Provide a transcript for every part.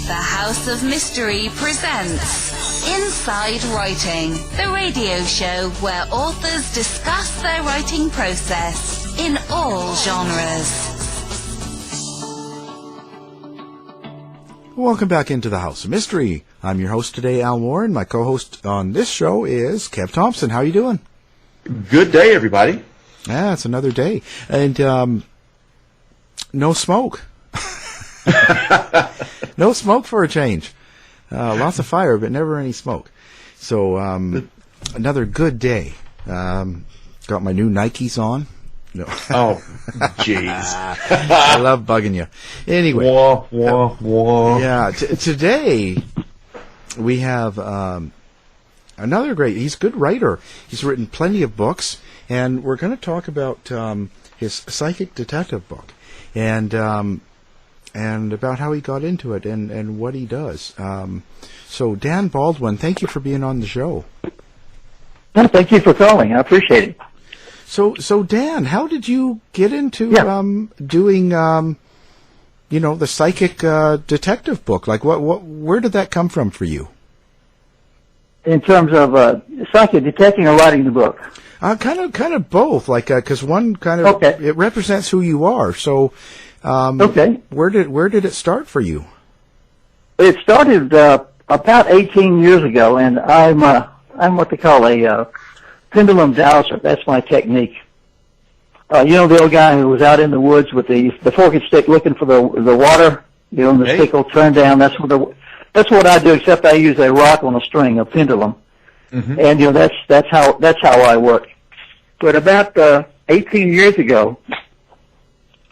The House of Mystery presents Inside Writing, the radio show where authors discuss their writing process in all genres. Welcome back into the House of Mystery. I'm your host today, Al Moore, and my co-host on this show is Kev Thompson. How are you doing? Good day, everybody. Yeah, it's another day. And no smoke. No smoke for a change. Lots of fire, but never any smoke. So another good day. Got my new Nikes on. No. Oh, jeez. I love bugging you. Anyway. Wah, wah, wah. Yeah, today we have another great, he's a good writer. He's written plenty of books, and we're going to talk about his psychic detective book and about how he got into it and what he does. So Dan Baldwin, thank you for being on the show. Well, thank you for calling. I appreciate it. So Dan, how did you get into doing the psychic detective book? Like where did that come from for you? In terms of psychic detecting or writing the book? Kind of both. Like because one kind of it represents who you are. So where did it start for you? It started about 18 years ago, and I'm what they call a pendulum dowser. That's my technique. You know the old guy who was out in the woods with the fork and stick looking for the water. You know, and the stick will turn down. That's what I do. Except I use a rock on a string, a pendulum, and you know that's how I work. But about 18 years ago,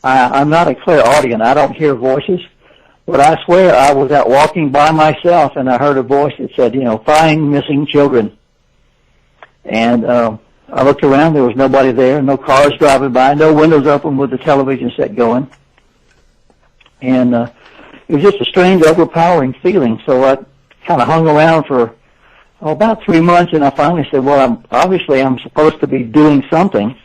I'm not a clairaudient. I don't hear voices, but I swear I was out walking by myself and I heard a voice that said, find missing children. And I looked around. There was nobody there, no cars driving by, no windows open with the television set going. And it was just a strange, overpowering feeling. So I kind of hung around for about 3 months, and I finally said, well, I'm supposed to be doing something.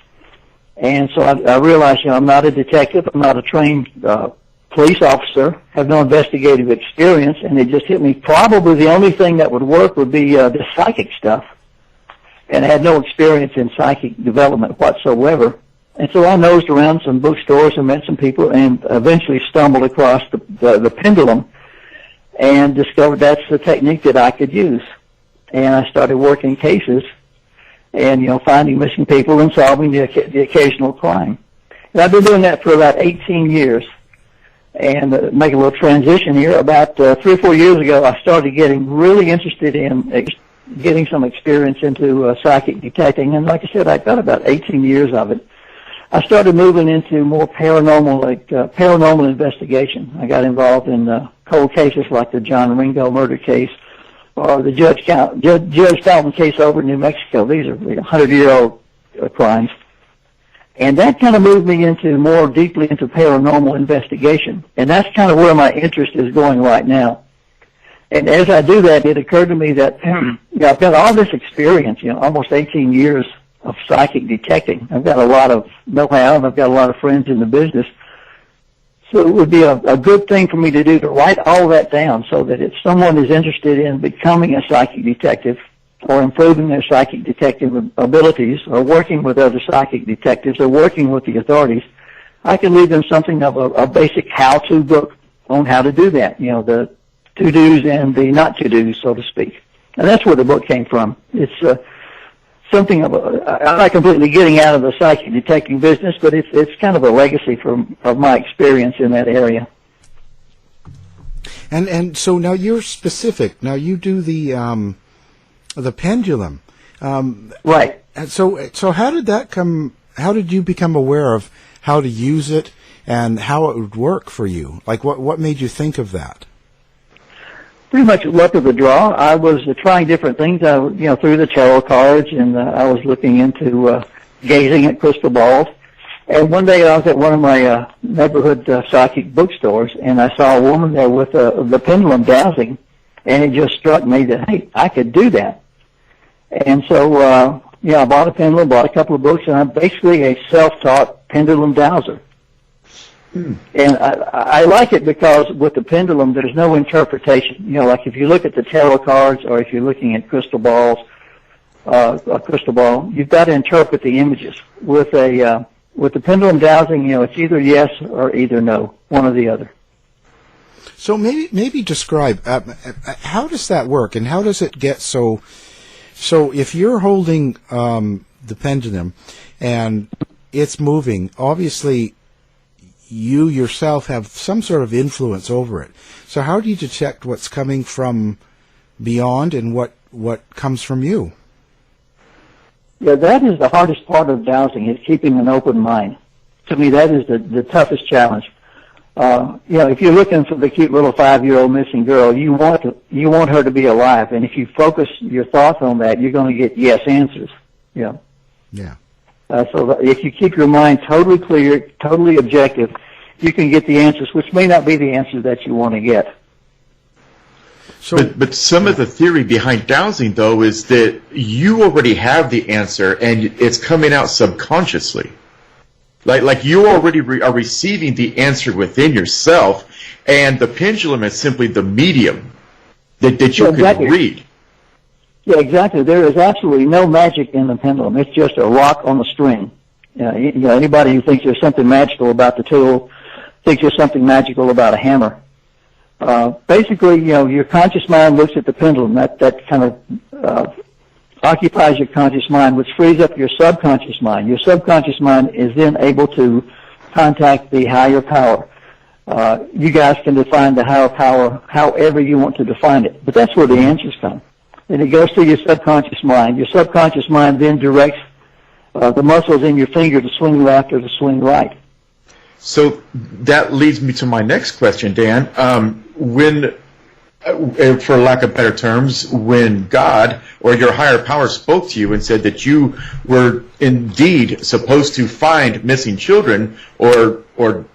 And so I realized, I'm not a detective. I'm not a trained police officer. Have no investigative experience. And it just hit me. Probably the only thing that would work would be the psychic stuff. And I had no experience in psychic development whatsoever. And so I nosed around some bookstores and met some people and eventually stumbled across the pendulum and discovered that's the technique that I could use. And I started working cases and, finding missing people and solving the occasional crime. And I've been doing that for about 18 years. And make a little transition here. About 3 or 4 years ago, I started getting really interested in getting some experience into psychic detecting. And like I said, I've got about 18 years of it. I started moving into more paranormal investigation. I got involved in cold cases like the John Ringo murder case or the Judge Dalton case over in New Mexico. These are 100-year-old crimes. And that kind of moved me more deeply into paranormal investigation. And that's kind of where my interest is going right now. And as I do that, it occurred to me that I've got all this experience, almost 18 years of psychic detecting. I've got a lot of know-how, and I've got a lot of friends in the business. So it would be a good thing for me to do to write all that down so that if someone is interested in becoming a psychic detective or improving their psychic detective abilities or working with other psychic detectives or working with the authorities, I can leave them something of a basic how-to book on how to do that, the to-dos and the not-to-dos, so to speak. And that's where the book came from. It's something I'm not completely getting out of the psychic detecting business, but it's kind of a legacy of my experience in that area. And so now you're specific. Now you do the pendulum, right? And so how did that come? How did you become aware of how to use it and how it would work for you? Like what made you think of that? Pretty much luck of the draw. I was trying different things, through the tarot cards, and I was looking into gazing at crystal balls. And one day I was at one of my neighborhood psychic bookstores, and I saw a woman there with the pendulum dowsing, and it just struck me that, hey, I could do that. And so, I bought a pendulum, bought a couple of books, and I'm basically a self-taught pendulum dowser. And I like it because with the pendulum, there's no interpretation. You know, like if you look at the tarot cards or if you're looking at crystal balls, a crystal ball, you've got to interpret the images. With the pendulum dowsing, you know, it's either yes or either no, one or the other. So maybe describe how does that work, and how does it get so? So if you're holding the pendulum and it's moving, obviously you yourself have some sort of influence over it. So how do you detect what's coming from beyond and what comes from you? Yeah, that is the hardest part of dowsing, is keeping an open mind. To me, that is the toughest challenge. You know, if you're looking for the cute little 5-year-old missing girl, you want her to be alive, and if you focus your thoughts on that, you're going to get yes answers. Yeah. Yeah. So if you keep your mind totally clear, totally objective, you can get the answers, which may not be the answers that you want to get. So, but some of the theory behind dowsing, though, is that you already have the answer, and it's coming out subconsciously. Like you already are receiving the answer within yourself, and the pendulum is simply the medium that you can read. Yeah, exactly. There is absolutely no magic in the pendulum. It's just a rock on a string. You know, anybody who thinks there's something magical about the tool thinks there's something magical about a hammer. Basically, you know, your conscious mind looks at the pendulum. That kind of occupies your conscious mind, which frees up your subconscious mind. Your subconscious mind is then able to contact the higher power. You guys can define the higher power however you want to define it, but that's where the answers come. And it goes through your subconscious mind. Your subconscious mind then directs the muscles in your finger to swing left or to swing right. So that leads me to my next question, Dan. When, for lack of better terms, when God or your higher power spoke to you and said that you were indeed supposed to find missing children or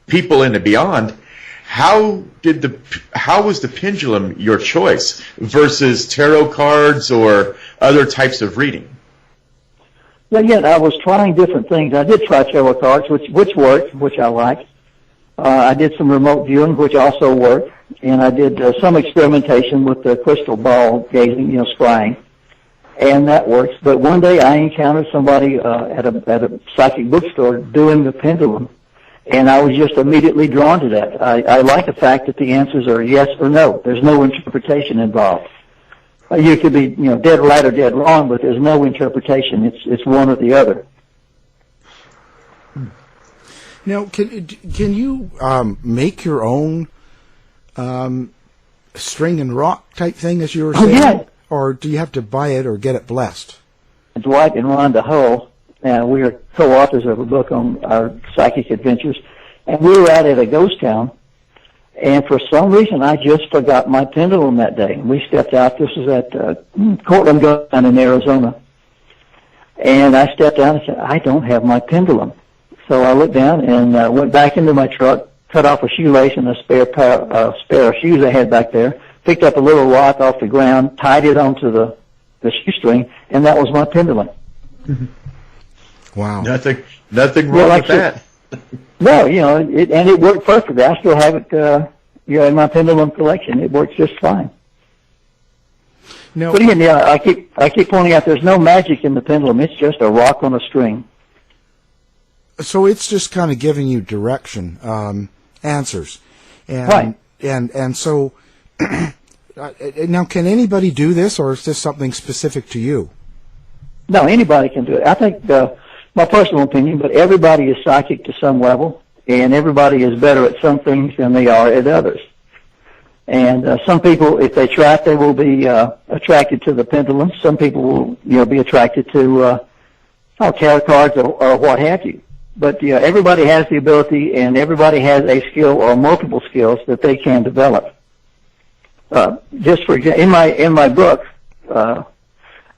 people in the beyond, how was the pendulum your choice versus tarot cards or other types of reading? Yeah, again, I was trying different things. I did try tarot cards, which worked, which I liked. I did some remote viewing, which also worked, and I did some experimentation with the crystal ball gazing, you know, scrying, and that works. But one day I encountered somebody at a psychic bookstore doing the pendulum, and I was just immediately drawn to that. I like the fact that the answers are yes or no. There's no interpretation involved. You could be, you know, dead right or dead wrong, but there's no interpretation. It's one or the other. Now, can you make your own string and rock type thing, as you were saying? Yeah. Or do you have to buy it or get it blessed? Dwight and Rhonda Hull, we are co-authors of a book on our psychic adventures, and we were out at a ghost town, and for some reason I just forgot my pendulum that day. We stepped out. This was at Cortland Ghost Town in Arizona, and I stepped out and said, I don't have my pendulum. So I looked down and went back into my truck, cut off a shoelace and a spare of shoes I had back there, picked up a little rock off the ground, tied it onto the shoestring, and that was my pendulum. Wow. Nothing wrong with that. No, you know, it worked perfectly. I still have it, you know, in my pendulum collection. It works just fine. No. But again, yeah, I keep pointing out there's no magic in the pendulum. It's just a rock on a string. So it's just kind of giving you direction, answers, and right. And so now, can anybody do this, or is this something specific to you? No, anybody can do it. I think my personal opinion, but everybody is psychic to some level, and everybody is better at some things than they are at others. And some people, if they try it, they will be attracted to the pendulum. Some people will, you know, be attracted to tarot cards or what have you. But everybody has the ability, and everybody has a skill or multiple skills that they can develop. Just for example, in my book,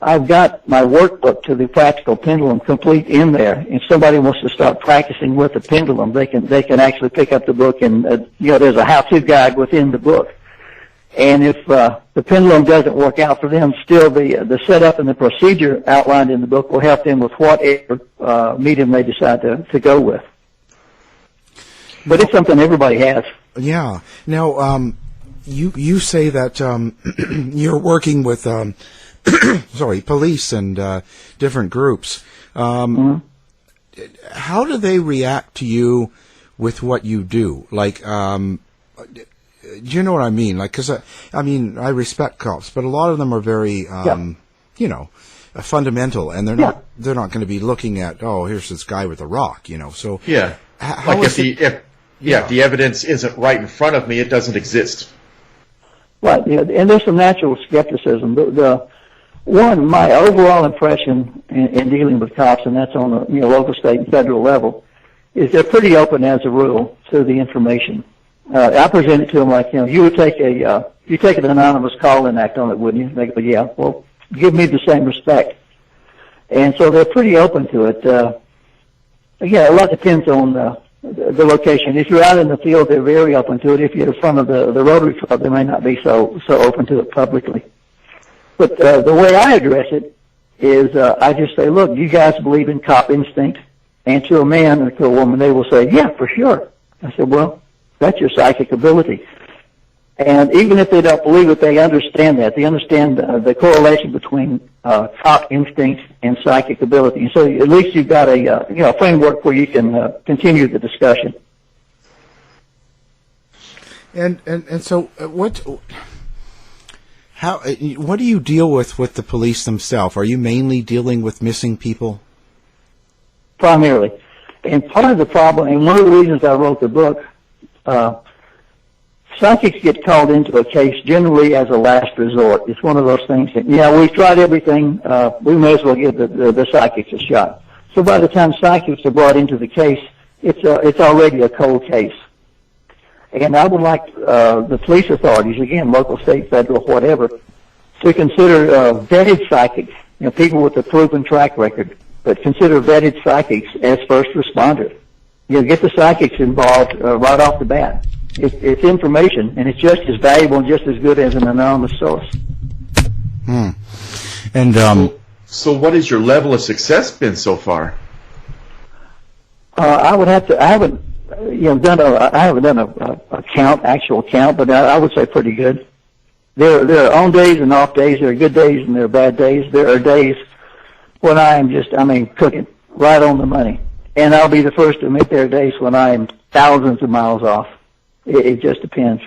I've got my workbook to the practical pendulum complete in there. If somebody wants to start practicing with the pendulum, they can actually pick up the book, and you know, there's a how-to guide within the book. And if the pendulum doesn't work out for them, still the setup and the procedure outlined in the book will help them with whatever medium they decide to go with. But it's something everybody has. Yeah. Now, you say that you're working with police and different groups. How do they react to you with what you do? Like, do you know what I mean? Like, because I respect cops, but a lot of them are very, fundamental, and they're not going to be looking at, oh, here's this guy with a rock, So yeah, if the evidence isn't right in front of me, it doesn't exist. Right, and there's some natural skepticism. My overall impression in dealing with cops, and that's on the local, state, and federal level, is they're pretty open as a rule to the information. I present it to them like, you would take an anonymous call-in act on it, wouldn't you? They go, yeah. Well, give me the same respect. And so they're pretty open to it. Again, a lot depends on the location. If you're out in the field, they're very open to it. If you're in front of the Rotary Club, they may not be so open to it publicly. But the way I address it is I just say, look, you guys believe in cop instinct? And to a man or to a woman, they will say, yeah, for sure. I said, well, that's your psychic ability. And even if they don't believe it, they understand that. They understand the correlation between cop instinct and psychic ability. And so at least you've got a framework where you can continue the discussion. And so what do you deal with the police themselves? Are you mainly dealing with missing people? Primarily. And part of the problem, and one of the reasons I wrote the book, psychics get called into a case generally as a last resort. It's one of those things that, we've tried everything, we may as well give the psychics a shot. So by the time psychics are brought into the case, it's already a cold case. And I would like the police authorities, again, local, state, federal, whatever, to consider vetted psychics, people with a proven track record, but consider vetted psychics as first responders. Get the psychics involved right off the bat. It's information, and it's just as valuable and just as good as an anonymous source. And so what has your level of success been so far? I haven't done a actual count, but I would say pretty good. There are on days and off days. There are good days and there are bad days. There are days when I'm cooking right on the money. And I'll be the first to admit there are days when I'm thousands of miles off. It just depends.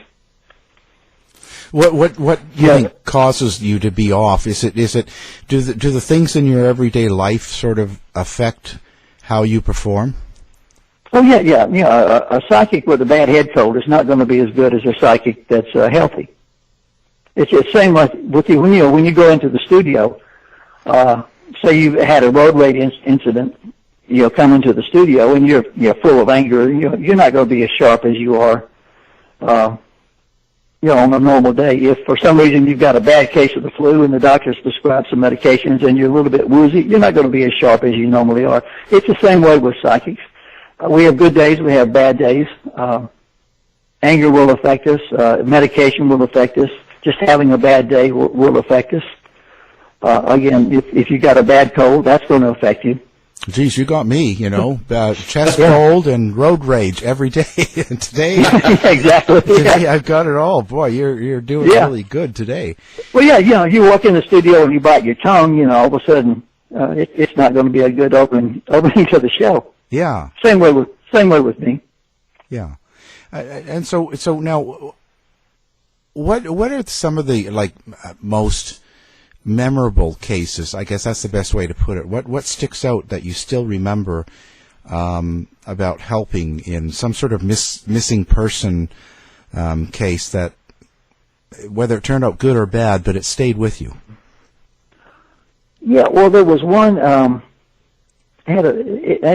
What do you think causes you to be off? Do the things in your everyday life sort of affect how you perform? Oh yeah. A psychic with a bad head cold is not going to be as good as a psychic that's healthy. It's the same like with you when you go into the studio. Say you've had a road rage incident, come into the studio and you're full of anger. You're not going to be as sharp as you are, on a normal day. If for some reason you've got a bad case of the flu and the doctor's prescribed some medications and you're a little bit woozy, you're not going to be as sharp as you normally are. It's the same way with psychics. We have good days, we have bad days. Anger will affect us. Medication will affect us. Just having a bad day will affect us. Again, if you got a bad cold, that's going to affect you. Geez, you got me, chest cold and road rage every day. And today, exactly. Today I've got it all. Boy, you're doing really good today. Well, you walk in the studio and you bite your tongue, all of a sudden, it's not going to be a good opening to the show. Yeah. Same way with me. Yeah. And so now, what are some of the most memorable cases? I guess that's the best way to put it. What sticks out that you still remember about helping in some sort of missing person case that, whether it turned out good or bad, but it stayed with you? Yeah. Well, there was one. And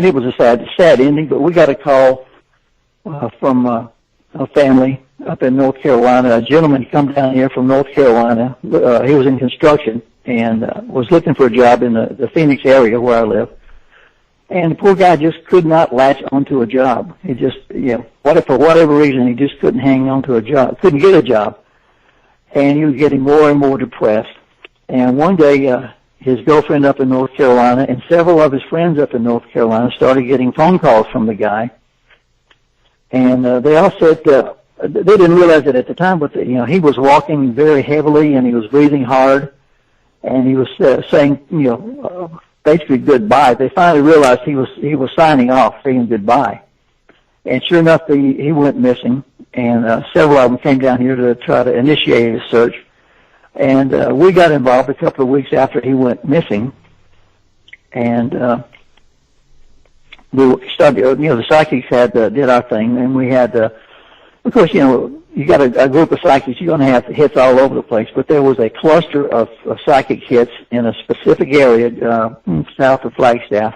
it was a sad ending, but we got a call from a family up in North Carolina. A gentleman come down here from North Carolina. He was in construction and was looking for a job in the Phoenix area where I live. And the poor guy just could not latch onto a job. He just, for whatever reason, he just couldn't hang on to a job, couldn't get a job. And he was getting more and more depressed. And one day, his girlfriend up in North Carolina and several of his friends up in North Carolina started getting phone calls from the guy And they all said they didn't realize it at the time, but he was walking very heavily and he was breathing hard, and he was saying basically goodbye. They finally realized he was signing off, saying goodbye. And sure enough, he went missing, and several of them came down here to try to initiate a search. And we got involved a couple of weeks after he went missing, and we started. The psychics did our thing, and we had, of course, you got a group of psychics. You're going to have hits all over the place, but there was a cluster of psychic hits in a specific area south of Flagstaff.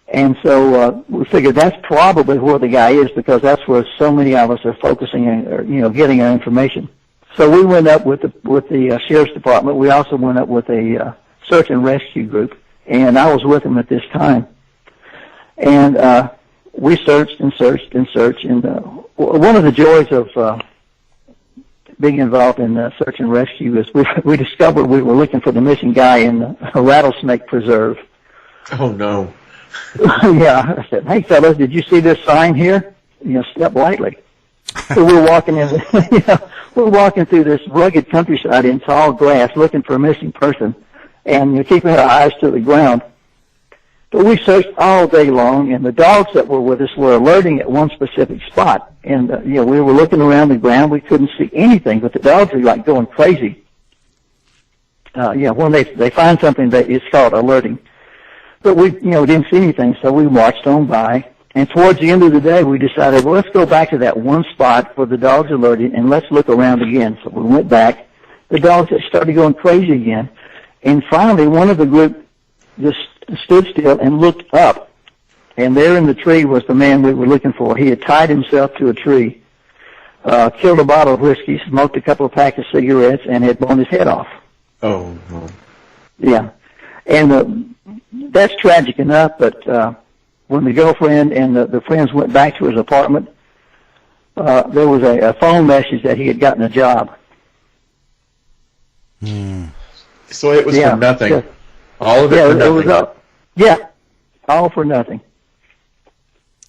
And so we figured that's probably where the guy is, because that's where so many of us are focusing and getting our information. So we went up with the sheriff's department. We also went up with a search and rescue group, and I was with them at this time. And we searched and searched and searched. And one of the joys of being involved in search and rescue is we discovered we were looking for the missing guy in a rattlesnake preserve. Oh no. Yeah, I said, "Hey fellas, did you see this sign here? Step lightly." So we're walking in, we're walking through this rugged countryside in tall grass, looking for a missing person, and keeping our eyes to the ground. But we searched all day long, and the dogs that were with us were alerting at one specific spot. And we were looking around the ground, we couldn't see anything, but the dogs were like going crazy. When they find something, it's called alerting. But we, didn't see anything, so we watched on by. And towards the end of the day, we decided, well, let's go back to that one spot where the dogs alerted, and let's look around again. So we went back. The dogs started going crazy again. And finally, one of the group just stood still and looked up. And there in the tree was the man we were looking for. He had tied himself to a tree, killed a bottle of whiskey, smoked a couple of packs of cigarettes, and had blown his head off. Oh, no. Yeah. And that's tragic enough, but when the girlfriend and the friends went back to his apartment, there was a phone message that he had gotten a job. So it was for nothing. All of it for nothing. All for nothing.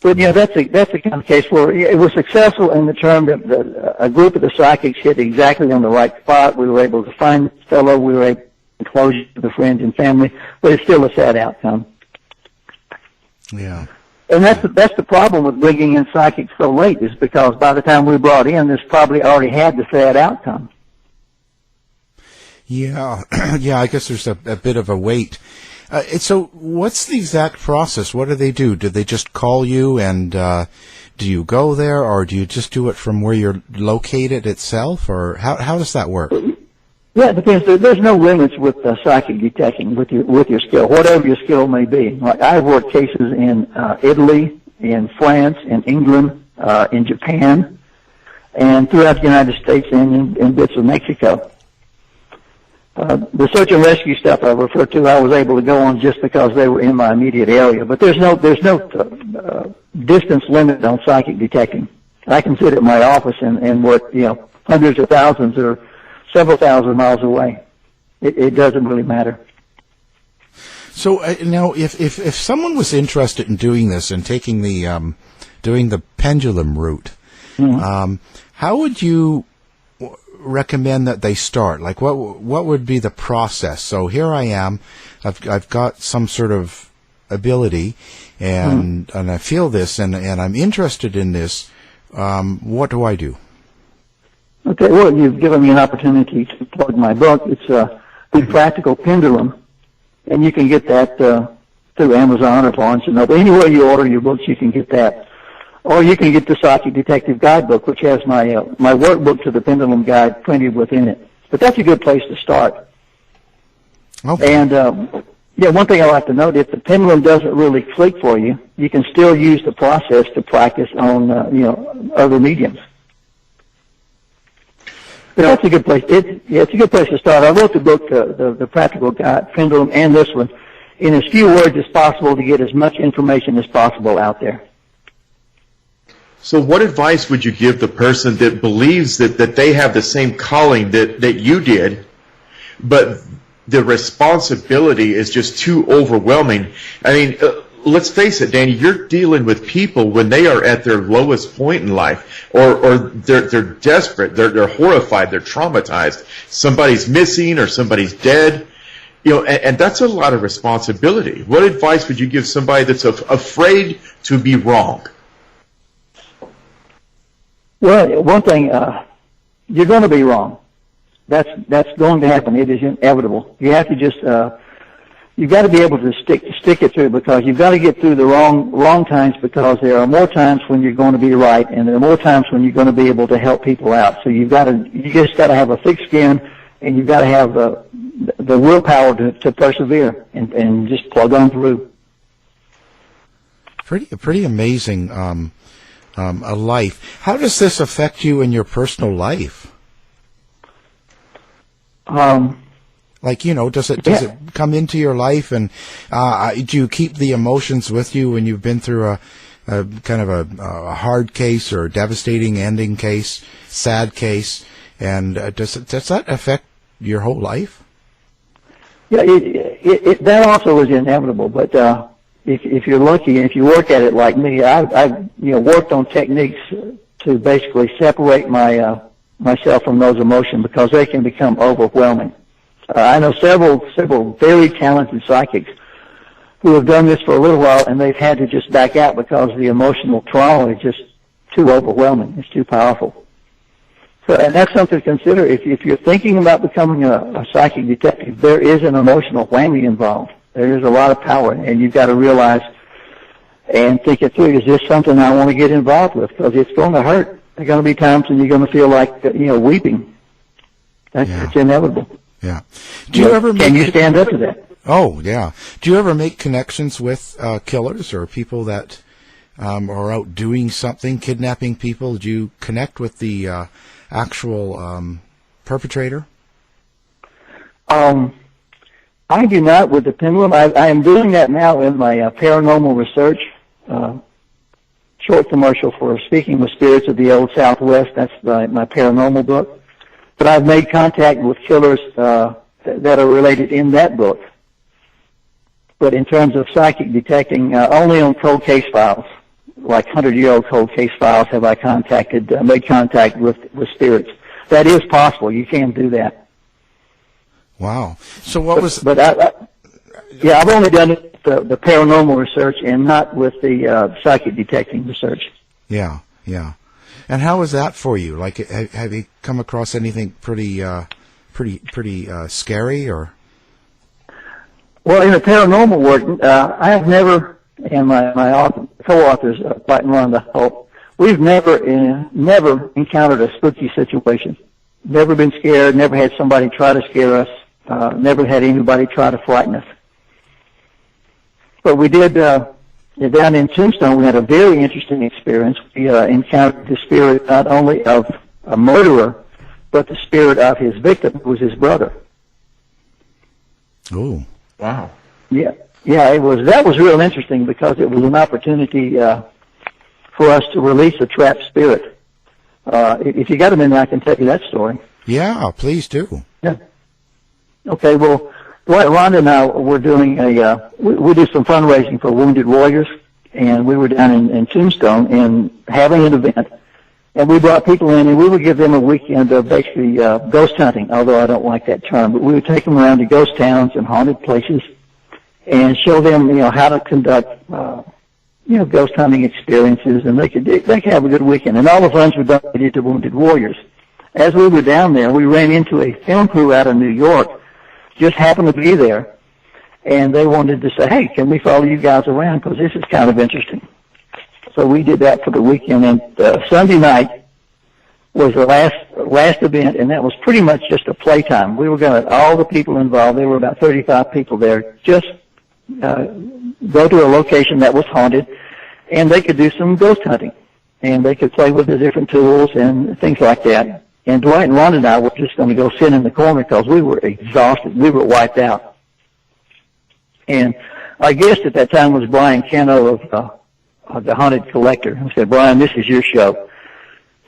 But that's the kind of case where it was successful in the term that a group of the psychics hit exactly on the right spot. We were able to find the fellow. We were able to close to the friends and family, but it's still a sad outcome. Yeah. And that's the problem with bringing in psychics so late, is because by the time we brought in, this probably already had the sad outcome. Yeah, I guess there's a bit of a wait. So what's the exact process? What do? Do they just call you, and do you go there, or do you just do it from where you're located itself, or how does that work? Yeah, it depends. There's no limits with psychic detecting with your skill, whatever your skill may be. Like I've worked cases in Italy, in France, in England, in Japan, and throughout the United States and in bits of Mexico. The search and rescue stuff I refer to, I was able to go on just because they were in my immediate area. But there's no distance limit on psychic detecting. I can sit at my office and work, hundreds of thousands or several thousand miles away. It doesn't really matter. So now, if someone was interested in doing this and taking doing the pendulum route, how would you recommend that they start? Like, what would be the process? So here I am, I've got some sort of ability, and I feel this, and I'm interested in this. What do I do? Okay, well, you've given me an opportunity to plug my book. It's The Practical Pendulum, and you can get that through Amazon or Barnes & Noble. Anywhere you order your books, you can get that. Or you can get the Psychic Detective Guidebook, which has my workbook to the Pendulum Guide printed within it. But that's a good place to start. Okay. And one thing I like to note, if the pendulum doesn't really click for you, you can still use the process to practice on other mediums. But that's a good place. It's a good place to start. I wrote the book, the Practical Guide, Pendulum, and this one, in as few words as possible to get as much information as possible out there. So what advice would you give the person that believes that they have the same calling that you did, but the responsibility is just too overwhelming? I mean, let's face it, Danny, you're dealing with people when they are at their lowest point in life, or they're desperate, they're horrified, they're traumatized. Somebody's missing or somebody's dead. And that's a lot of responsibility. What advice would you give somebody that's afraid to be wrong? Well, one thing, you're going to be wrong. That's going to happen. It is inevitable. You have to just, you've got to be able to stick it through, because you've got to get through the wrong times, because there are more times when you're going to be right, and there are more times when you're going to be able to help people out. So you just got to have a thick skin, and you've got to have the willpower to persevere and just plug on through. Pretty amazing a life. How does this affect you in your personal life? Does it come into your life, and do you keep the emotions with you when you've been through a kind of a hard case or a devastating ending case, sad case, and does that affect your whole life? Yeah, that also is inevitable. But if you're lucky and if you work at it like me, I've worked on techniques to basically separate myself from those emotions, because they can become overwhelming. I know several very talented psychics who have done this for a little while, and they've had to just back out because the emotional trauma is just too overwhelming. It's too powerful. So, and that's something to consider. If you're thinking about becoming a psychic detective, there is an emotional whammy involved. There is a lot of power, and you've got to realize and think it through. Is this something I want to get involved with? Because it's going to hurt. There are going to be times when you're going to feel like weeping. It's inevitable. Yeah. Can you stand up to that? Oh, yeah. Do you ever make connections with killers or people that are out doing something, kidnapping people? Do you connect with the actual perpetrator? I do not with the pendulum. I am doing that now in my paranormal research short commercial for Speaking with Spirits of the Old Southwest. That's my paranormal book. But I've made contact with killers that are related in that book. But in terms of psychic detecting, only on cold case files, like 100-year-old cold case files, have I made contact with spirits. That is possible. You can do that. Wow. So what was... But I've only done the paranormal research and not with the psychic detecting research. Yeah. And how was that for you? Like, have you come across anything pretty scary, or? Well, in the paranormal work, I have never, and my co-authors, Baldwin and Rhonda Hope, we've never encountered a spooky situation. Never been scared. Never had somebody try to scare us. Never had anybody try to frighten us. But we did. Down in Tombstone, we had a very interesting experience. We encountered the spirit not only of a murderer, but the spirit of his victim, who was his brother. Oh, wow! Yeah. That was real interesting, because it was an opportunity for us to release a trapped spirit. If you got a minute, I can tell you that story. Yeah, please do. Yeah. Okay. Well, Rhonda and I were doing we do some fundraising for wounded warriors, and we were down in Tombstone and having an event, and we brought people in, and we would give them a weekend of basically ghost hunting, although I don't like that term, but we would take them around to ghost towns and haunted places and show them, how to conduct, ghost hunting experiences, and they could have a good weekend. And all the funds were donated to wounded warriors. As we were down there, we ran into a film crew out of New York, just happened to be there, and they wanted to say, hey, can we follow you guys around, because this is kind of interesting. So we did that for the weekend, and Sunday night was the last event, and that was pretty much just a playtime. We were going to, all the people involved, there were about 35 people there, just go to a location that was haunted, and they could do some ghost hunting, and they could play with the different tools and things like that. And Dwight and Ron and I were just going to go sit in the corner because we were exhausted. We were wiped out. And our guest at that time was Brian Cano of the Haunted Collector. I said, Brian, this is your show.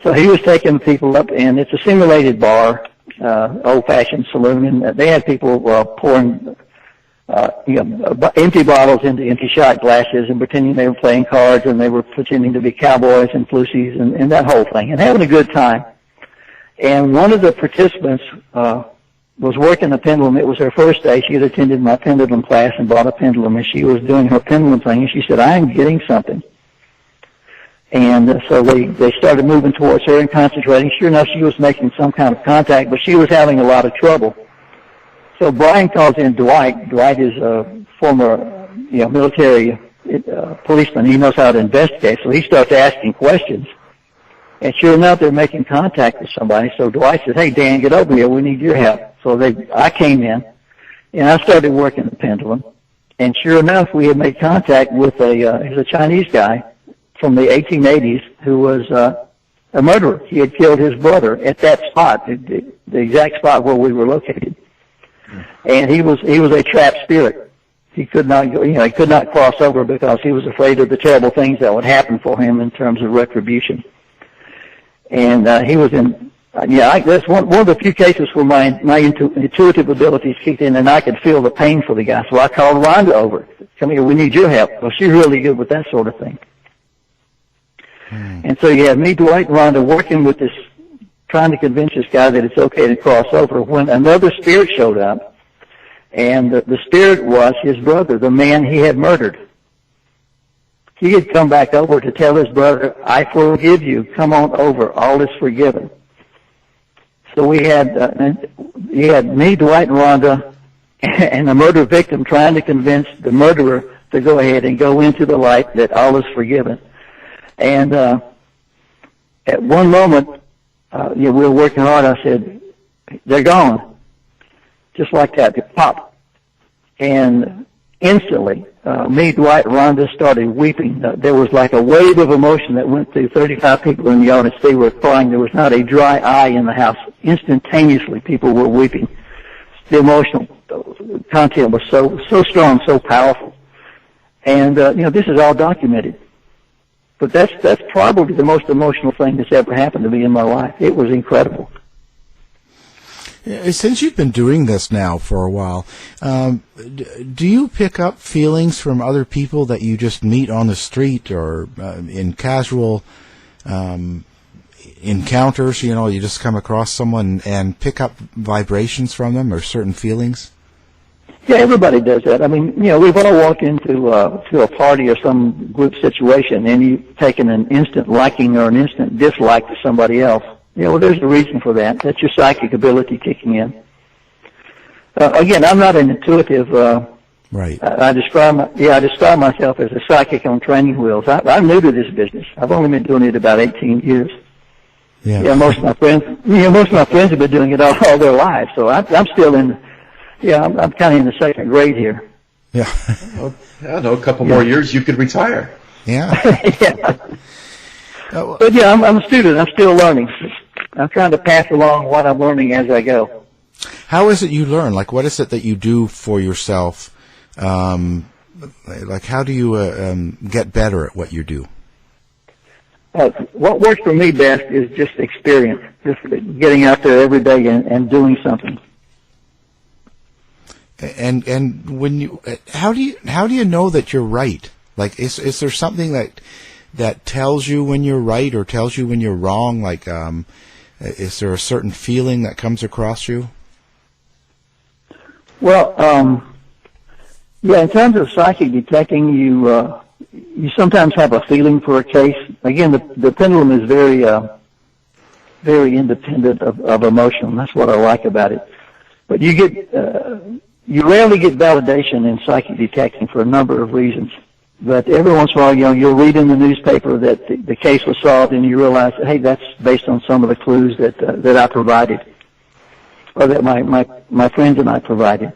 So he was taking people up, and it's a simulated bar, old-fashioned saloon, and they had people pouring empty bottles into empty shot glasses and pretending they were playing cards and they were pretending to be cowboys and floozies and that whole thing and having a good time. And one of the participants was working the pendulum. It was her first day. She had attended my pendulum class and bought a pendulum, and she was doing her pendulum thing, and she said, I am getting something. And so they started moving towards her and concentrating. Sure enough, she was making some kind of contact, but she was having a lot of trouble. So Brian calls in Dwight. Dwight is a former military policeman. He knows how to investigate, so he starts asking questions. And sure enough, they're making contact with somebody. So Dwight says, hey, Dan, get over here. We need your help. So I came in, and I started working the pendulum. And sure enough, we had made contact with he was a Chinese guy from the 1880s who was a murderer. He had killed his brother at that spot, the exact spot where we were located. And he was a trapped spirit. He could not go, he could not cross over because he was afraid of the terrible things that would happen for him in terms of retribution. And he was in, that's one of the few cases where my intuitive abilities kicked in, and I could feel the pain for the guy. So I called Rhonda over. Come here, we need your help. Well, she's really good with that sort of thing. And so you have me, Dwight, and Rhonda working with this, trying to convince this guy that it's okay to cross over, when another spirit showed up, and the spirit was his brother, the man he had murdered. He had come back over to tell his brother, I forgive you, come on over, all is forgiven. So we had me, Dwight, and Rhonda, and the murder victim trying to convince the murderer to go ahead and go into the light that all is forgiven. And at one moment, we were working hard. I said, they're gone. Just like that, they pop. And instantly, me, Dwight, and Rhonda started weeping. There was like a wave of emotion that went through 35 people in the audience. They were crying. There was not a dry eye in the house. Instantaneously, people were weeping. The emotional content was so strong, so powerful. And, this is all documented. But that's probably the most emotional thing that's ever happened to me in my life. It was incredible. Since you've been doing this now for a while, do you pick up feelings from other people that you just meet on the street or in casual encounters? You just come across someone and pick up vibrations from them or certain feelings? Yeah, everybody does that. I mean, we've all walked into to a party or some group situation, and you've taken an instant liking or an instant dislike to somebody else. There's a reason for that. That's your psychic ability kicking in. Again, I'm not an intuitive. Right. I describe myself as a psychic on training wheels. I'm new to this business. I've only been doing it about 18 years. Yeah. Most of my friends have been doing it all their lives. So I'm still in. I'm kind of in the second grade here. Yeah. Well, I don't know, a couple more years you could retire. Yeah. Yeah. But I'm a student. I'm still learning. I'm trying to pass along what I'm learning as I go. How is it you learn? Like, what is it that you do for yourself? Like, how do you get better at what you do? What works for me best is just experience, just getting out there every day and doing something. And when you, how do you know that you're right? Like, is there something that tells you when you're right or tells you when you're wrong? Like, is there a certain feeling that comes across you? Well, in terms of psychic detecting, you sometimes have a feeling for a case. Again, the pendulum is very, very independent of emotion. That's what I like about it. But you rarely get validation in psychic detecting for a number of reasons. But every once in a while, you'll read in the newspaper that the case was solved, and you realize that, hey, that's based on some of the clues that I provided, or that my friends and I provided.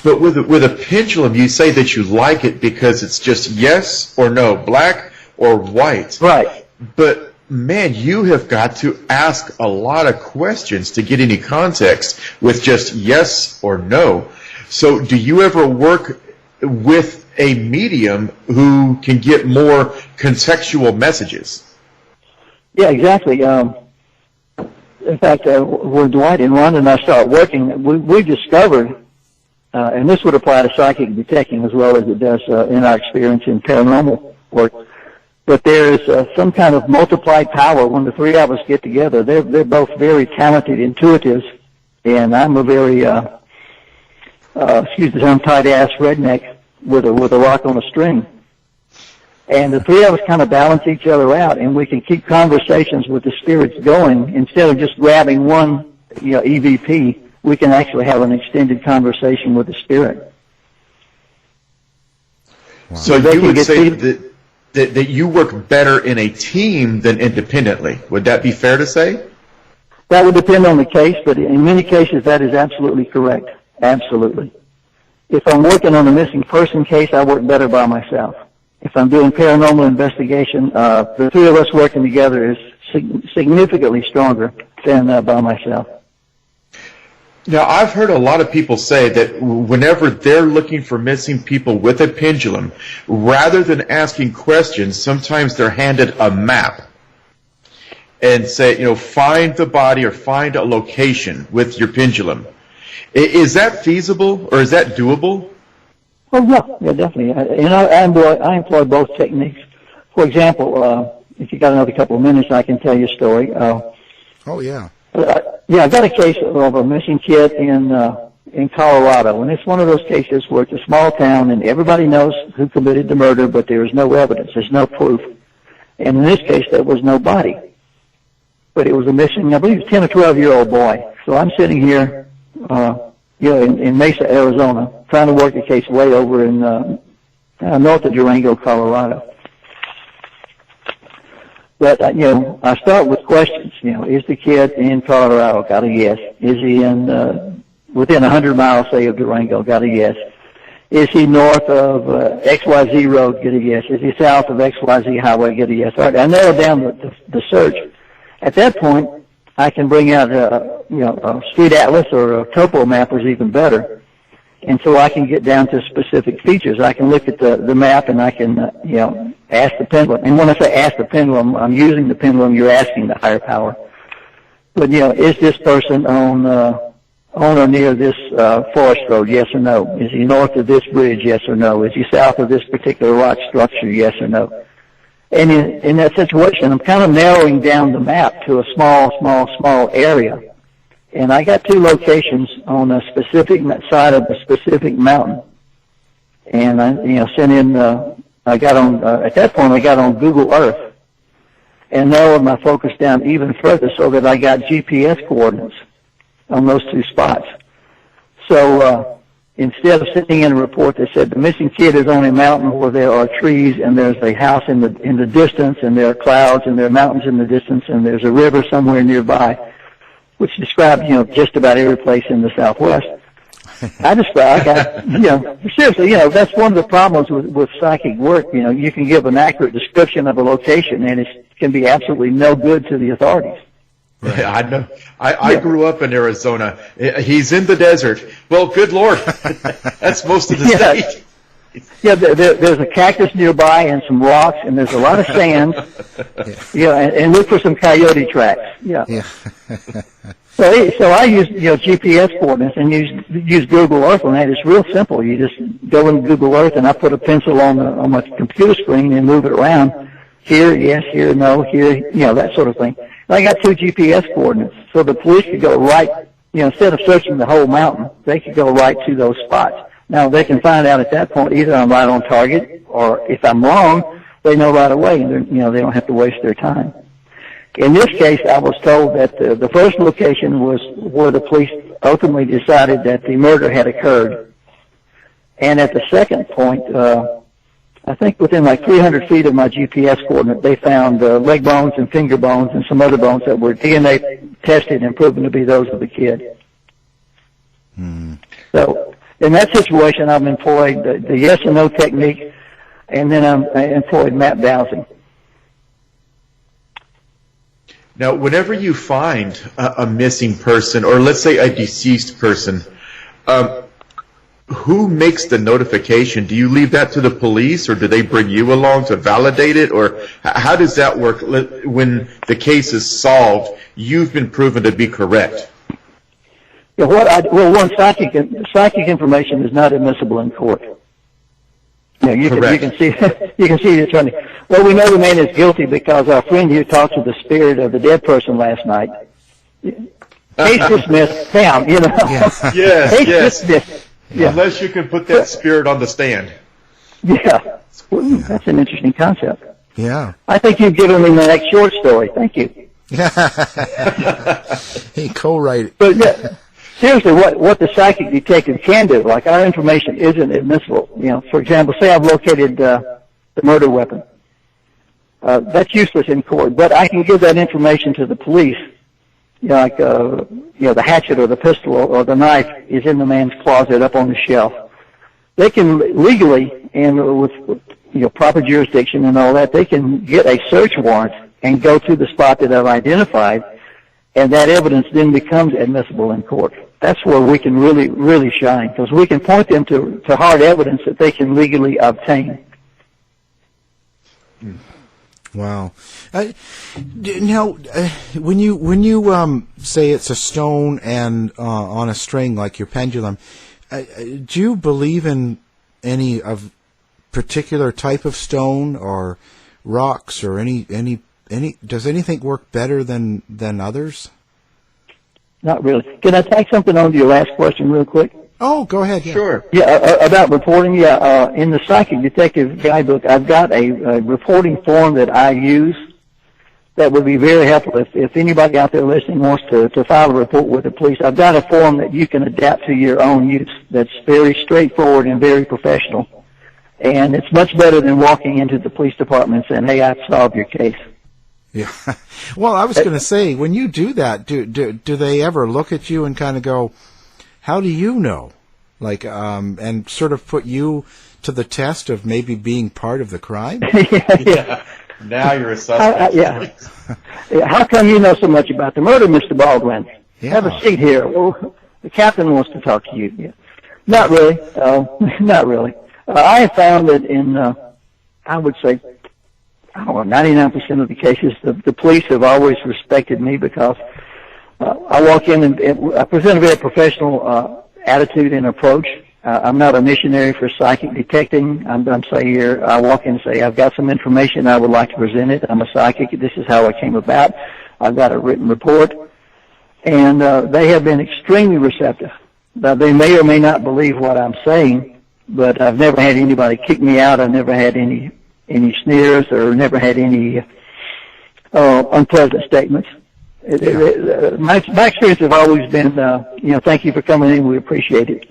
But with a pendulum, you say that you like it because it's just yes or no, black or white. Right. But man, you have got to ask a lot of questions to get any context with just yes or no. So do you ever work with a medium who can get more contextual messages? Yeah, exactly. In fact, when Dwight and Rhonda and I started working, we discovered and this would apply to psychic detecting as well as it does in our experience in paranormal work. But there is some kind of multiplied power when the three of us get together. They're both very talented intuitives, and I'm a very, excuse the term, tight-ass redneck with a rock on a string. And the three of us kind of balance each other out, and we can keep conversations with the spirits going. Instead of just grabbing one, EVP, we can actually have an extended conversation with the spirit. Wow. So you would say that you work better in a team than independently. Would that be fair to say? That would depend on the case, but in many cases that is absolutely correct. Absolutely. If I'm working on a missing person case, I work better by myself. If I'm doing paranormal investigation, the three of us working together is significantly stronger than by myself. Now, I've heard a lot of people say that whenever they're looking for missing people with a pendulum, rather than asking questions, sometimes they're handed a map and say, find the body or find a location with your pendulum. Is that feasible or is that doable? Oh, yeah, definitely. I employ both techniques. For example, if you got another couple of minutes, I can tell you a story. Oh, yeah. I got a case of a missing kid in Colorado, and it's one of those cases where it's a small town and everybody knows who committed the murder, but there is no evidence, there's no proof. And in this case, there was no body, but it was a missing, I believe, 10 or 12-year-old boy. So I'm sitting here, in Mesa, Arizona, trying to work a case way over in north of Durango, Colorado. But, I start with questions. Is the kid in Colorado? Got a yes. Is he within 100 miles, say, of Durango? Got a yes. Is he north of XYZ Road? Get a yes. Is he south of XYZ Highway? Get a yes. All right, I narrow down the search. At that point, I can bring out a street atlas or a topo map, is even better. And so I can get down to specific features. I can look at the map and I can, ask the pendulum. And when I say ask the pendulum, I'm using the pendulum, you're asking the higher power. But, is this person on or near this forest road, yes or no? Is he north of this bridge, yes or no? Is he south of this particular rock structure, yes or no? And in that situation, I'm kind of narrowing down the map to a small area. And I got two locations on a specific side of a specific mountain. And I, sent in, I got on, at that point I got on Google Earth and narrowed my focus down even further so that I got GPS coordinates on those two spots. So, instead of sitting in a report that said the missing kid is on a mountain where there are trees and there's a house in the distance and there are clouds and there are mountains in the distance and there's a river somewhere nearby, which described, just about every place in the Southwest. Seriously, that's one of the problems with psychic work. You can give an accurate description of a location and it can be absolutely no good to the authorities. Right. I know. I grew up in Arizona. He's in the desert. Well, good Lord. That's most of the state. Yeah, there's a cactus nearby and some rocks, and there's a lot of sand. And look for some coyote tracks. Yeah. So I use GPS coordinates and use Google Earth on that. It's real simple. You just go in Google Earth, and I put a pencil on my computer screen and move it around. Here, yes, here, no, here, that sort of thing. And I got two GPS coordinates, so the police could go right. Instead of searching the whole mountain, they could go right to those spots. Now, they can find out at that point either I'm right on target, or if I'm wrong, they know right away, and they don't have to waste their time. In this case, I was told that the first location was where the police ultimately decided that the murder had occurred. And at the second point, I think within like 300 feet of my GPS coordinate, they found leg bones and finger bones and some other bones that were DNA tested and proven to be those of the kid. So, in that situation, I've employed the yes and no technique, and then I employed map dowsing. Now, whenever you find a missing person, or let's say a deceased person, who makes the notification? Do you leave that to the police, or do they bring you along to validate it, or how does that work when the case is solved? You've been proven to be correct. One, psychic information is not admissible in court. You can see the attorney. Well, we know the man is guilty because our friend here talked to the spirit of the dead person last night. Case dismissed, bam, Yes, Case yes. dismissed. Yeah. Unless you can put that spirit on the stand. Yeah. That's an interesting concept. Yeah. I think you've given me the next short story. Thank you. He co-write it. But seriously, what the psychic detective can do, like our information isn't admissible. For example, say I've located the murder weapon. That's useless in court, but I can give that information to the police. The hatchet or the pistol or the knife is in the man's closet up on the shelf. They can legally, and with proper jurisdiction and all that, they can get a search warrant and go to the spot that I've identified, and that evidence then becomes admissible in court. That's where we can really, really shine, because we can point them to hard evidence that they can legally obtain. Wow. Now, when you say it's a stone and on a string like your pendulum, do you believe in any of particular type of stone or rocks or any? Does anything work better than others? Not really. Can I take something on to your last question real quick? Oh, go ahead. Yeah. Sure. Yeah, about reporting. Yeah, in the Psychic Detective Guidebook, I've got a reporting form that I use that would be very helpful if anybody out there listening wants to file a report with the police. I've got a form that you can adapt to your own use that's very straightforward and very professional. And it's much better than walking into the police department and saying, hey, I've solved your case. Yeah. Well, I was going to say, when you do that, do they ever look at you and kind of go, how do you know? Like, and sort of put you to the test of maybe being part of the crime? Yeah. Now you're a suspect. Yeah. How come you know so much about the murder, Mr. Baldwin? Yeah. Have a seat here. Well, the captain wants to talk to you. Yeah. Not really. Not really. I have found that in, I would say, 99% of the cases, the police have always respected me because I walk in and I present a very professional attitude and approach. I'm not a missionary for psychic detecting. I'm say here, I walk in and say, I've got some information, I would like to present it. I'm a psychic. This is how I came about. I've got a written report. And they have been extremely receptive. They may or may not believe what I'm saying, but I've never had anybody kick me out. I've never had any sneers or never had any unpleasant statements. My experience has always been, thank you for coming in. We appreciate it.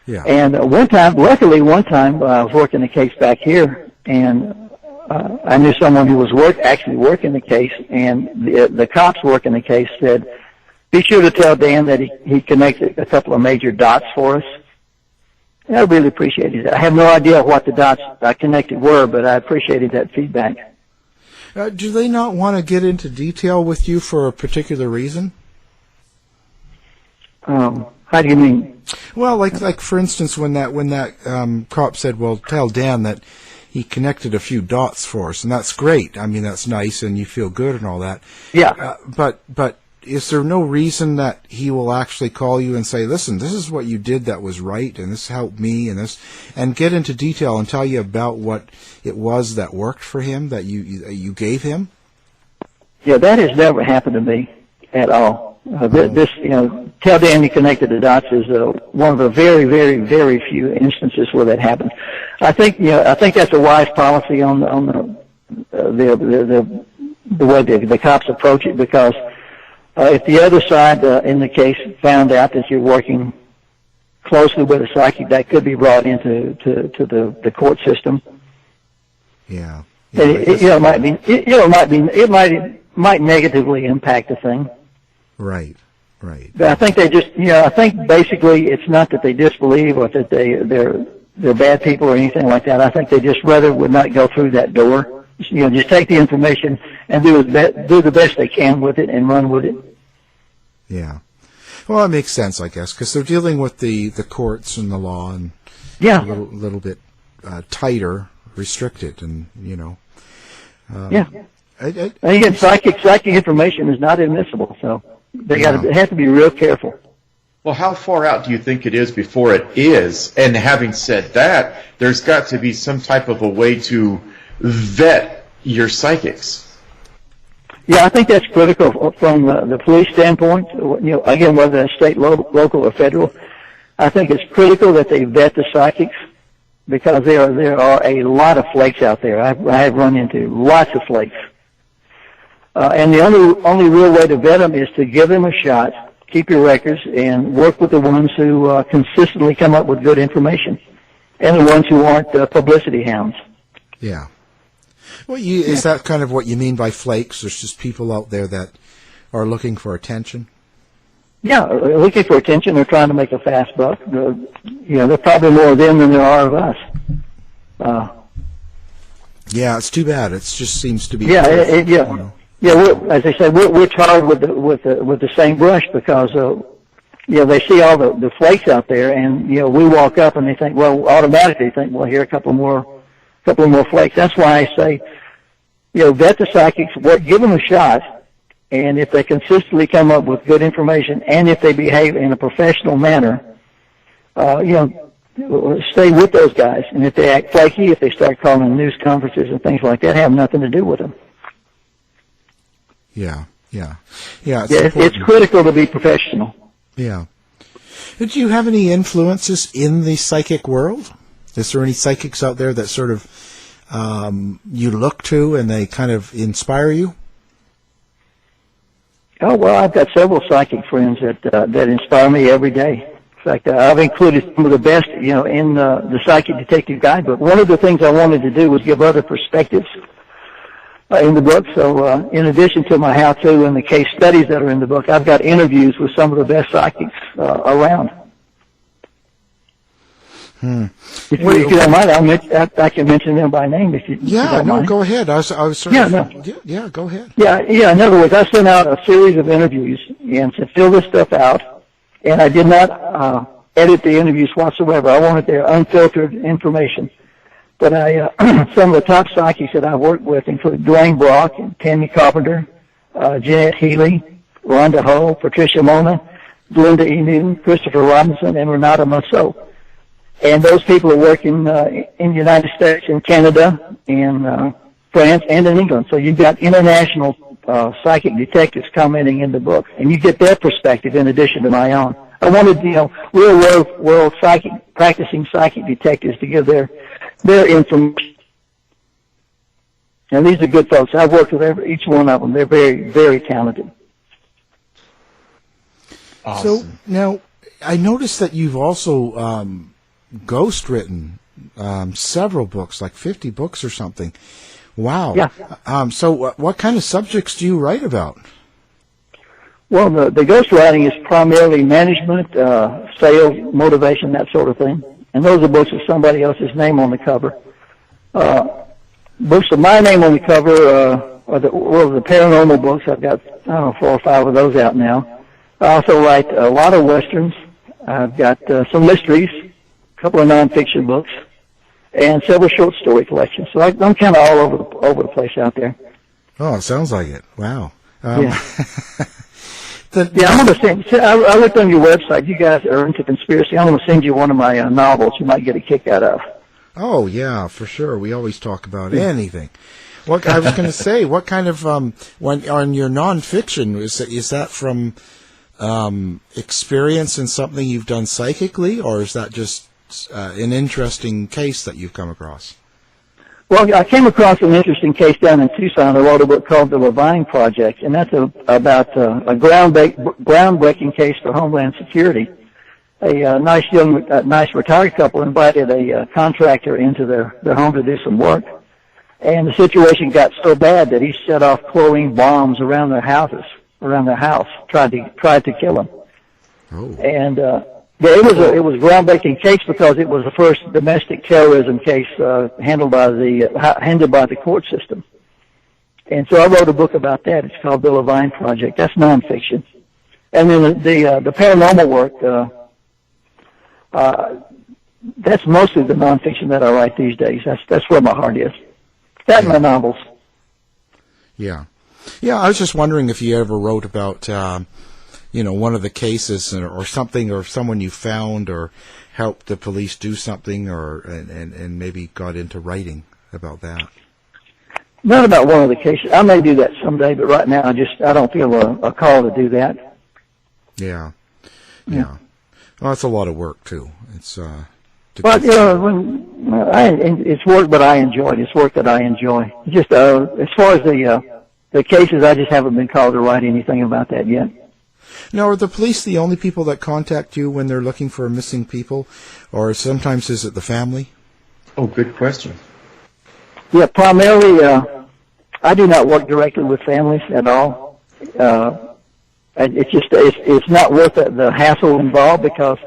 Yeah. And luckily one time I was working a case back here, and I knew someone who was actually working the case, and the cops working the case said, be sure to tell Dan that he connected a couple of major dots for us. And I really appreciated it. I have no idea what the dots I connected were, but I appreciated that feedback. Do they not want to get into detail with you for a particular reason? How do you mean? Well, like for instance, when that cop said, "Well, tell Dan that he connected a few dots for us," and that's great. I mean, that's nice, and you feel good and all that. Yeah. But is there no reason that he will actually call you and say, "Listen, this is what you did that was right, and this helped me, and get into detail and tell you about what it was that worked for him that you gave him"? Yeah, that has never happened to me at all. This, tell Dan he connected the dots is one of the very, very, very few instances where that happens. I think that's a wise policy on the way the cops approach it, because if the other side in the case found out that you're working closely with a psychic, that could be brought into the court system. Yeah. It might negatively impact the thing. Right. But I think they just, I think basically it's not that they disbelieve or that they're bad people or anything like that. I think they just rather would not go through that door. Just take the information and do the best they can with it and run with it. Yeah. Well, that makes sense, I guess, because they're dealing with the courts and the law and yeah, a little bit tighter, restricted, and yeah. And again, psychic information is not admissible, so they have to be real careful. Well, how far out do you think it is before it is? And having said that, there's got to be some type of a way to vet your psychics. Yeah, I think that's critical from the police standpoint. Again, whether it's state, local, or federal, I think it's critical that they vet the psychics because there are a lot of flakes out there. I have run into lots of flakes, and the only real way to vet them is to give them a shot, keep your records, and work with the ones who consistently come up with good information, and the ones who aren't publicity hounds. Yeah. Well, is that kind of what you mean by flakes? There's just people out there that are looking for attention? Yeah, looking for attention or trying to make a fast buck. There are probably more of them than there are of us. Yeah, it's too bad. It just seems to be. Yeah, as I said, we're tarred with the same brush because they see all the flakes out there, and we walk up and they think, well, automatically think, well, here are a couple more flakes. That's why I say, vet the psychics, give them a shot, and if they consistently come up with good information, and if they behave in a professional manner, stay with those guys. And if they act flaky, if they start calling news conferences and things like that, have nothing to do with them. Yeah. It's critical to be professional. Yeah. Do you have any influences in the psychic world? Is there any psychics out there that sort of you look to and they kind of inspire you? Oh, well, I've got several psychic friends that inspire me every day. In fact, I've included some of the best, in the Psychic Detective Guidebook. One of the things I wanted to do was give other perspectives in the book. So in addition to my how-to and the case studies that are in the book, I've got interviews with some of the best psychics around. If you don't mind, I can mention them by name if you don't mind. Go ahead. I was sort go ahead. Yeah, in other words, I sent out a series of interviews and said, fill this stuff out, and I did not edit the interviews whatsoever. I wanted their unfiltered information. But some of the top psychics that I've worked with include Dwayne Brock and Tammy Carpenter, Jeanette Healy, Rhonda Hull, Patricia Mona, Linda E. Newton, Christopher Robinson, and Renata Musso. And those people are working in the United States, in Canada, in France, and in England. So you've got international psychic detectives commenting in the book, and you get their perspective in addition to my own. I wanted, real world practicing psychic detectives to give their information. And these are good folks. I've worked with each one of them. They're very, very talented. Awesome. So now, I noticed that you've also ghostwritten several books, like 50 books or something. Wow. Yeah. So what kind of subjects do you write about? Well, the ghostwriting is primarily management, sales, motivation, that sort of thing. And those are books with somebody else's name on the cover. Books with my name on the cover are the paranormal books. I've got, 4 or 5 of those out now. I also write a lot of westerns. I've got some mysteries, a couple of nonfiction books, and several short story collections. So I'm kind of all over the place out there. Oh, it sounds like it. Wow. Yeah. I'm going to send. I looked on your website. You guys are into conspiracy. I'm going to send you one of my novels. You might get a kick out of. Oh yeah, for sure. We always talk about anything. What I was going to say. What kind of when on your nonfiction is that from experience in something you've done psychically, or is that just an interesting case that you've come across? Well, I came across an interesting case down in Tucson. I wrote a book called The Levine Project, and that's about a groundbreaking case for Homeland Security. A nice retired couple invited a contractor into their home to do some work, and the situation got so bad that he set off chlorine bombs around their house, tried to kill them. Oh. And it was a groundbreaking case because it was the first domestic terrorism case handled by the court system. And so I wrote a book about that. It's called The Levine Project. That's nonfiction. And then the paranormal work, that's mostly the nonfiction that I write these days. That's where my heart is. That and my novels. Yeah. Yeah, I was just wondering if you ever wrote about one of the cases or something, or someone you found or helped the police do something, and maybe got into writing about that? Not about one of the cases. I may do that someday, but right now I don't feel a call to do that. Yeah. Well, it's a lot of work too. It's But it's work, but I enjoy it. It's work that I enjoy. Just as far as the cases, I just haven't been called to write anything about that yet. Now, are the police the only people that contact you when they're looking for missing people, or sometimes is it the family? Oh, good question. Yeah, primarily, I do not work directly with families at all. It's not worth the hassle involved, because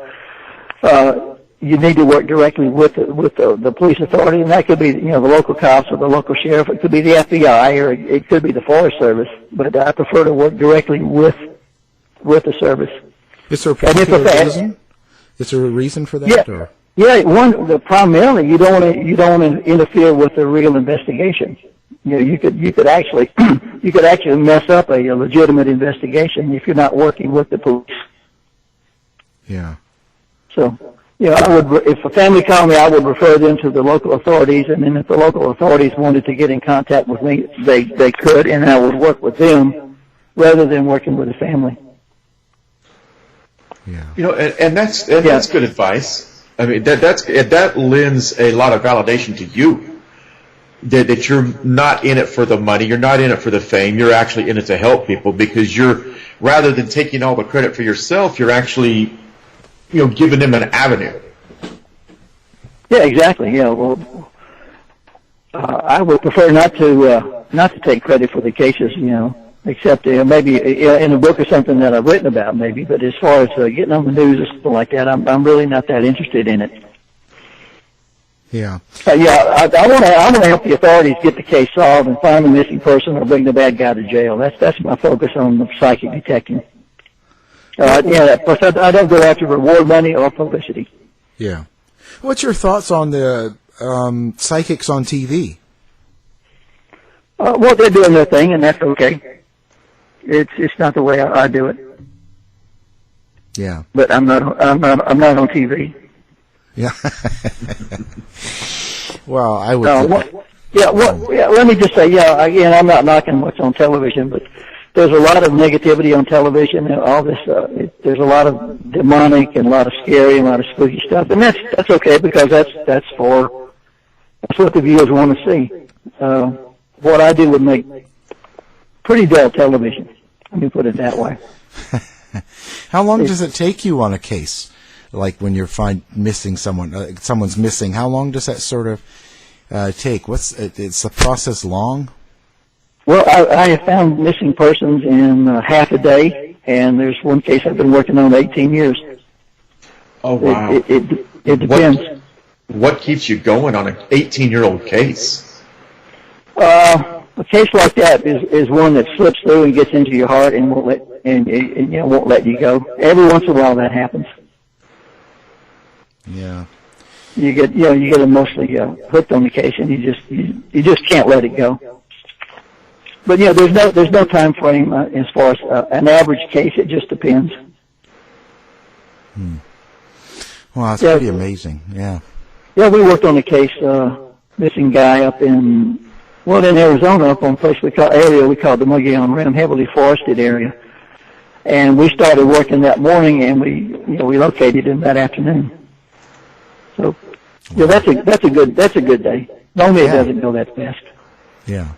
you need to work directly with the police authority, and that could be the local cops or the local sheriff. It could be the FBI, or it could be the Forest Service. But I prefer to work directly with the service. Is there a particular reason? Is there a reason for that? Yeah. Or? Yeah, primarily you don't want to interfere with the real investigation. You could actually mess up a legitimate investigation if you're not working with the police. Yeah. So, if a family called me, I would refer them to the local authorities, and then if the local authorities wanted to get in contact with me, they could, and I would work with them rather than working with the family. Yeah. And that's good advice. I mean, that lends a lot of validation to you, that you're not in it for the money, you're not in it for the fame, you're actually in it to help people, because rather than taking all the credit for yourself, you're actually, giving them an avenue. Yeah, exactly. Yeah, well, I would prefer not to take credit for the cases, except maybe in a book or something that I've written about, maybe. But as far as getting on the news or something like that, I'm really not that interested in it. Yeah. I want to help the authorities get the case solved and find the missing person or bring the bad guy to jail. That's my focus on the psychic detecting. Plus I don't go after reward money or publicity. Yeah. What's your thoughts on the psychics on TV? Well, they're doing their thing, and that's okay. It's not the way I do it. Yeah. But I'm not on TV. Yeah. Well, I would. Let me just say, again, I'm not knocking what's on television, but there's a lot of negativity on television, and all this. There's a lot of demonic and a lot of scary and a lot of spooky stuff, and that's okay, because that's what the viewers want to see. What I do would make pretty dull television. Let me put it that way. How long does it take you on a case? Like when you're missing someone, someone's missing. How long does that sort of take? Is the process long? Well, I have found missing persons in half a day, and there's one case I've been working on 18 years. Oh, wow. It depends. What keeps you going on an 18-year-old case? A case like that is one that slips through and gets into your heart and won't let you go. Every once in a while that happens. Yeah. You get emotionally hooked on the case, and you just can't let it go. But there's no time frame as far as an average case. It just depends. Well, that's pretty amazing. Yeah. Yeah, we worked on a case, missing guy up in Arizona, up on a place we call the Mogollon Rim, heavily forested area. And we started working that morning, and we located him that afternoon. So, that's a good day. Normally it doesn't go that fast. Yeah.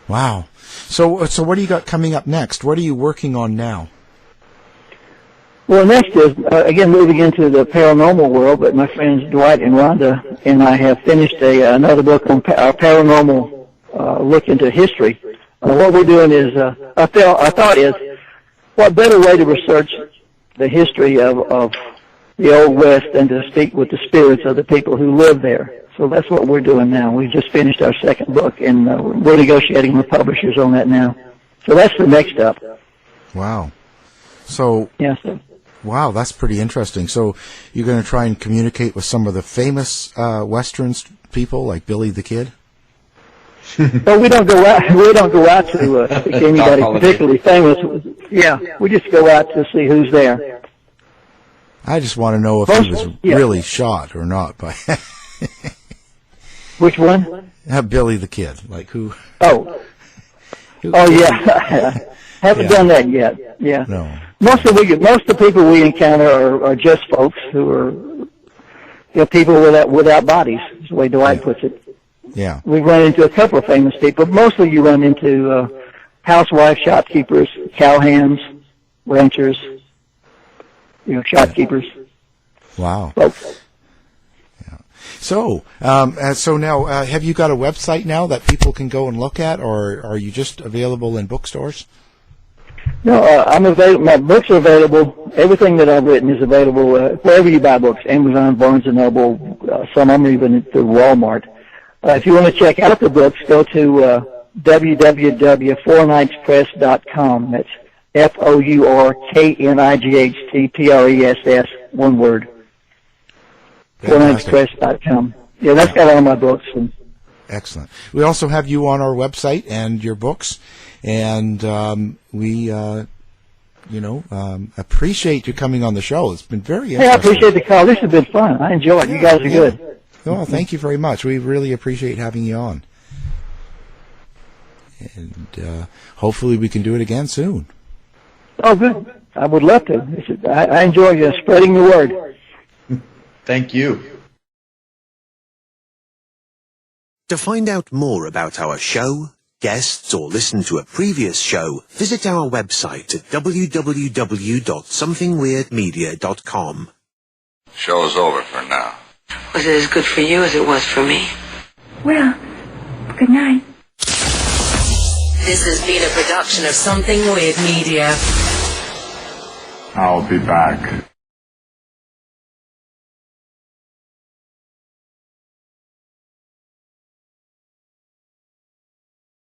Wow. So what do you got coming up next? What are you working on now? Well, next is, again, moving into the paranormal world, but my friends Dwight and Rhonda and I have finished another book on our paranormal look into history. What we're doing is, I thought is, what better way to research the history of the Old West than to speak with the spirits of the people who live there. So that's what we're doing now. We just finished our second book, and we're negotiating with publishers on that now. So that's the next up. Wow. So, yes, sir. Wow, that's pretty interesting. So you're going to try and communicate with some of the famous Westerns people, like Billy the Kid? Well, we don't go out to speak to anybody particularly famous. we just go out to see who's there. I just want to know if he was really shot or not by Which one? Billy the Kid. Like who? Oh, yeah. Haven't done that yet. Yeah. No. Most of the people we encounter are just folks who are people without bodies. Is the way Dwight puts it. Yeah. We run into a couple of famous people. Mostly you run into housewives, shopkeepers, cowhands, ranchers, shopkeepers. Wow. Folks. Yeah. So now, have you got a website now that people can go and look at, or are you just available in bookstores? No, I'm available. My books are available. Everything that I've written is available wherever you buy books. Amazon, Barnes & Noble, some of them even through Walmart. If you want to check out the books, go to www.fournightspress.com. That's FOURKNIGHTPRESS, one word. Fournightspress.com. Yeah, that's got all my books. Excellent. We also have you on our website and your books, and we appreciate you coming on the show. It's been very interesting. Hey, I appreciate the call. This has been fun. I enjoy it. You guys are good. Oh, thank you very much. We really appreciate having you on. And hopefully we can do it again soon. Oh, good. I would love to. I enjoy spreading the word. Thank you. To find out more about our show, guests, or listen to a previous show, visit our website at www.somethingweirdmedia.com. Show's over for now. Was it as good for you as it was for me? Well, good night. This has been a production of Something Weird Media. I'll be back.